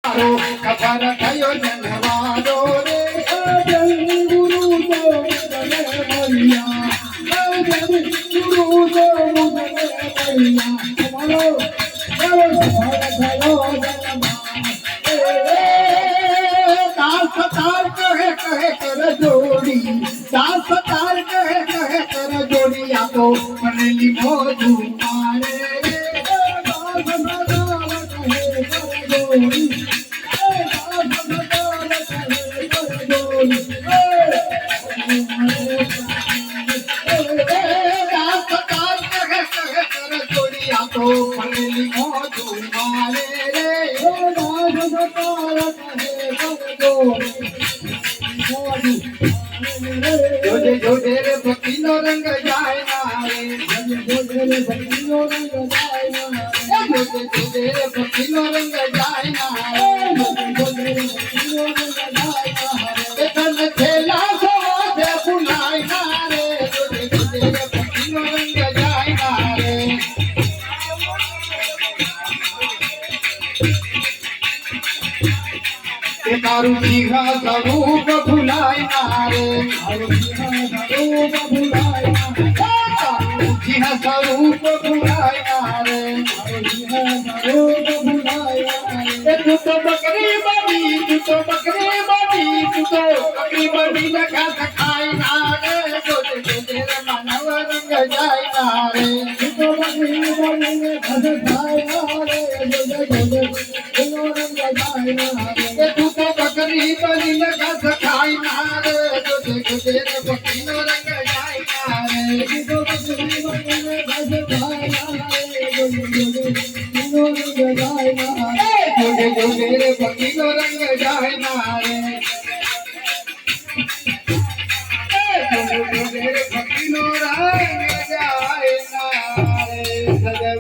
ખબર થયો જનવારો રે ગુરુ તો મુદને ભૈયા ગુરુ તો મુદને ભૈયા તમારો ખબર થયો દાસ તાર કહે કર જોડી દાસ તાર કહે કર જોડી આ તો મને લીધો મારે જોજે જોજે રે ભક્તિ નો રંગ જાય ના રે જોજે રે ભક્તિ નો રંગ જાય ના જોજે જોજે રે ભક્તિ નો રંગ જાય ના જોજે રે ભક્તિ નો રંગ જાય ના તન થેલા સો તે ભુલાય ના રે જોજે જોજે રે ભક્તિ નો રંગ જાય ના રે તારું સિંહા સ્વરૂપ ભુલાય ના રે તારું સિંહા સ્વરૂપ ભુલાય ના તારું સિંહા સ્વરૂપ ભુલાય ના રે તારું સિંહા સ્વરૂપ ભુલાય ના રે તું તો બકરી બની તું તો બકરી બની તું તો બકરી બની ને ઘાસ ખાય ના રે જોજે જોજે રે માનવ રંગ જાય ના રે તું તો બકરી બની ને ઘાસ ખાય ના રે જોજે જોજે એનો રંગ જાય ના રે તું તો બકરી બની ને ઘાસ ખાય ના રે જોજે જોજે રે બકરી નો રંગ જાય ના રે તું તો બકરી બની ને ઘાસ ખાય ના રે જોજે જોજે એનો રંગ જાય ના રે જોજે જોજે રે બકરી નો રંગ જાય ના રે જોજે જોજે રે બકરી નો